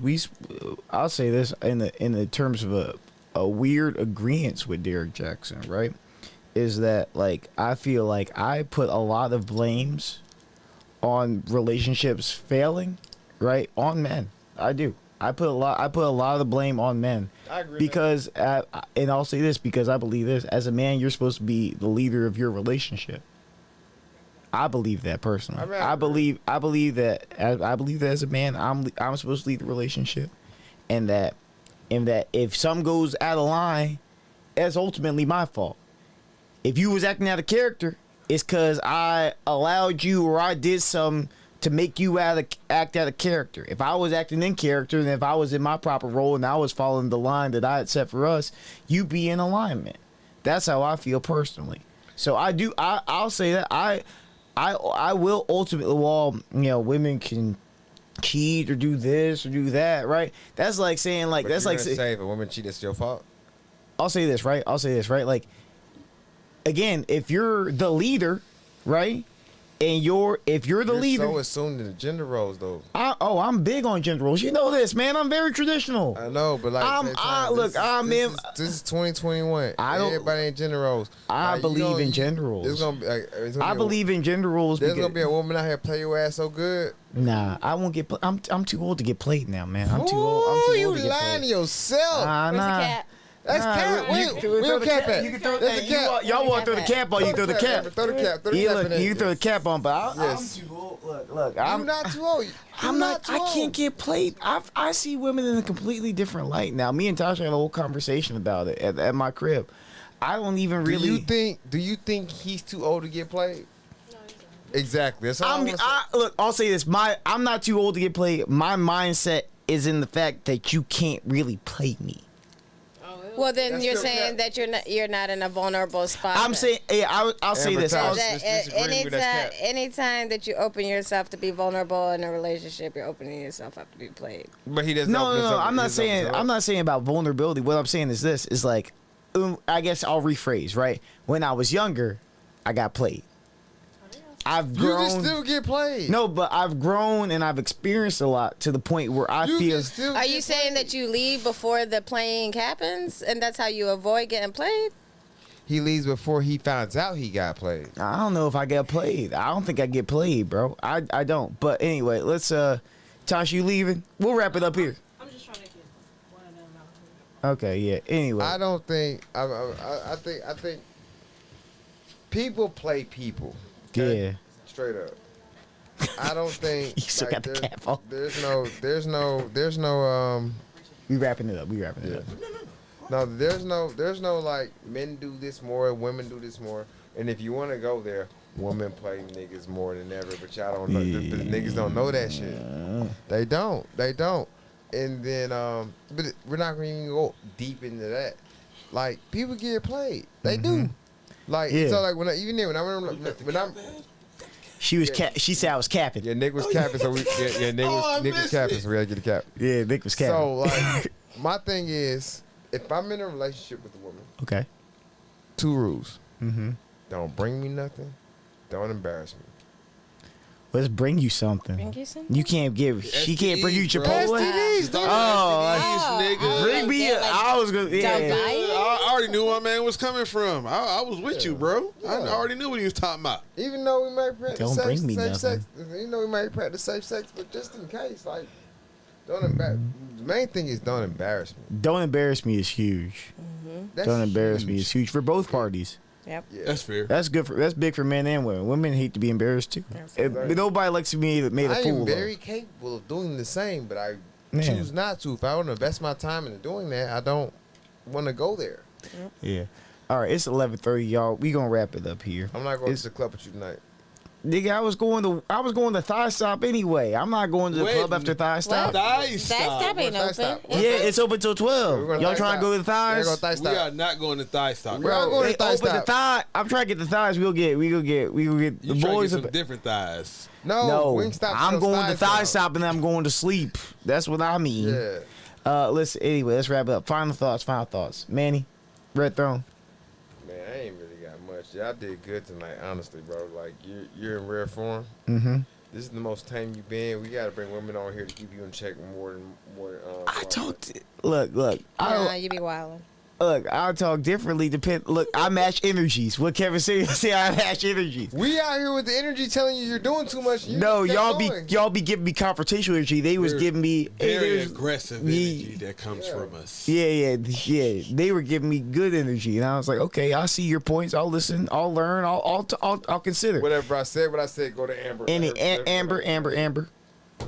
I'll say this in the terms of a weird agreement with Derek Jackson, right? Is that like I feel like I put a lot of blames on relationships failing, right, on men. I do. I put a lot of the blame on men. I agree. Because and I'll say this because I believe this: as a man, you're supposed to be the leader of your relationship. I believe that personally. I believe that as a man, I'm supposed to lead the relationship, and that if something goes out of line, that's ultimately my fault. If you was acting out of character, it's because I allowed you or I did something to make you act out of character. If I was acting in character and if I was in my proper role and I was following the line that I had set for us, you be in alignment. That's how I feel personally. So I'll say that I will ultimately, well, women can cheat or do this or do that, right? That's like saying But that's like say if a woman cheat, it's your fault. I'll say this, right? Like, again, if you're the leader, right? And if you're the leader, so assumed in the gender roles, though. I'm big on gender roles. You know this, man. I'm very traditional. I know, but like, this is 2021. Everybody ain't gender roles. I believe in gender roles. I believe in gender roles. There's gonna be a woman out here play your ass so good. Nah, I won't get. I'm too old to get played now, man. I'm too old. Oh, you lying to yourself. Where's the cat? That's cap. Where your cap at? You can throw That's the cap. Y'all want to throw the cap on? You throw the cap. Throw the cap. Throw the Yeah, cap look, in there. you can throw the cap on, but Yes. I'm too old. Look, I'm not too old. I'm not. I can't get played. I see women in a completely different light now. Me and Tasha had a whole conversation about it at my crib. I don't even really. Do you think he's too old to get played? No, exactly. That's all look, I'll say this. I'm not too old to get played. My mindset is in the fact that you can't really play me. Well, then you're saying that you're not in a vulnerable spot. I'm saying, yeah, I'll say this. Anytime that you open yourself to be vulnerable in a relationship, you're opening yourself up to be played. But he doesn't. No. I'm not saying about vulnerability. What I'm saying is this: is like, I guess I'll rephrase. Right, when I was younger, I got played. I've grown. You can still get played. No, but I've grown and I've experienced a lot to the point where I feel. Are you saying that you leave before the playing happens, and that's how you avoid getting played? He leaves before he finds out he got played. I don't know if I get played. I don't think I get played, bro. I don't. But anyway, let's Tosh, you leaving? We'll wrap it up here. I'm just trying to get one of them out here. Okay, yeah. Anyway, I don't think. I think people play people. Okay? Yeah. Straight up. I don't think. You still got the cap on. There's no. We wrapping it up. No, there's no like men do this more, women do this more, and if you want to go there, women play niggas more than ever, but y'all don't know. The niggas don't know that shit. They don't. And then but we're not gonna even go deep into that. Like people get played. They do. Like so like when I'm. She said I was capping. Yeah, Nick was capping, so Nick was capping, so we gotta get a cap. Yeah, Nick was capping. So like, my thing is, if I'm in a relationship with a woman, okay, 2 rules. Don't bring me nothing. Don't embarrass me. Let's bring you something. Bring you something? You can't give. She can't bring you Chipotle. STDs, nigga. Bring me. I was gonna. Yeah. I already knew where my man was coming from. I was with you, bro. I already knew what he was talking about. Even though we might practice Don't bring me safe nothing. sex, you know we might practice safe sex, but just in case, like, don't embarrass. The main thing is don't embarrass me. Don't embarrass me is huge. Don't embarrass me is huge for both parties. Yep. Yeah. That's fair. That's good. That's big for men and women. Women hate to be embarrassed too. Nobody likes to be made a I fool am of. very capable of doing the same, but I choose not to. If I want to invest my time into doing that, I don't want to go there. Yeah. All right. It's 11:30, y'all. We gonna wrap it up here. I'm not going to the club with you tonight. Nigga, I was going to Thigh Stop anyway. I'm not going to the club after Thigh Stop. That stop ain't open. Yeah, it's open till 12. Y'all trying to go to the Thighs? We are not going to Thigh Stop. We're not going to Thigh Open the Stop. thigh. I'm trying to get the thighs. We go get the You trying to boys. get some different thighs. No, I'm going to Thigh Stop and I'm going to sleep. That's what I mean. Yeah. Listen. Anyway, let's wrap it up. Final thoughts. Manny, Red Throne. Man, I ain't really got much. Y'all did good tonight, honestly, bro. Like you're in rare form. Mm-hmm. This is the most tame you've been. We gotta bring women on here to keep you in check more than. I talked. Look. Nah, you be wildin'. Look, I'll talk differently. Look, I match energies. What Kevin said, I match energies. We out here with the energy telling you you're doing too much. No, y'all be giving me confrontational energy. They was giving me very aggressive energy that comes from us. Yeah. They were giving me good energy, and I was like, okay, I see your points. I'll listen. I'll learn. I'll consider. Whatever I said, go to Amber. Amber.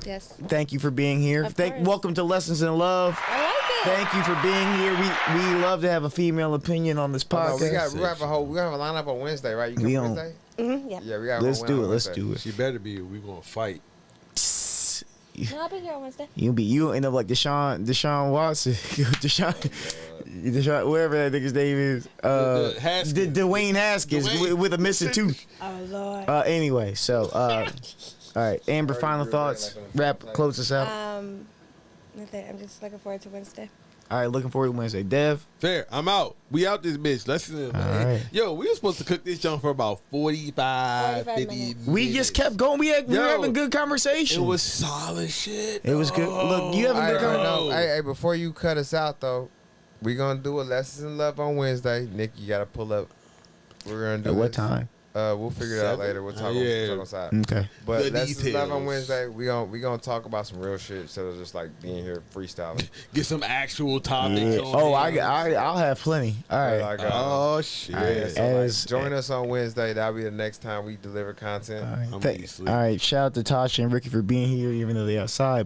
Yes. Thank you for being here. Welcome to Lessons in Love. I like it. Thank you for being here. We love to have a female opinion on this podcast. We have a lineup on Wednesday, right? You come Wednesday? Yeah. Yeah, we got. Let's do it. She better be. We gonna fight. No, I'll be here on Wednesday. You end up like Deshaun Watson, Deshaun, whatever that nigga's name is. Dwayne Haskins with a missing tooth. Oh Lord. Anyway, so all right, Amber, final thoughts. Close us out. Nothing. I'm just looking forward to Wednesday. All right, looking forward to Wednesday. Dev. Fair. I'm out. We out this bitch. Listen, right. yo, we were supposed to cook this junk for about 45 50 minutes. We just kept going. We were Yo, having good conversation. It was solid shit. It was good. Look, you having Hey, good conversation. no, hey, before you cut us out though, we gonna do a Lessons in Love on Wednesday. Nick, you gotta pull up. We're gonna do At what this. time? We'll figure it out 7? later. We'll talk, Yeah. on side. Okay. But The Lessons in Love on details. Wednesday. We gonna talk about some real shit instead of just like being here freestyling. Get some actual topics Yeah. on Oh, here. I'll have plenty. All right. Like, Oh, shit. so, like, As- join us on Wednesday. That'll be the next time we deliver content. All right. I'm gonna be asleep. All right. Shout out to Tasha and Ricky for being here, even though they outside.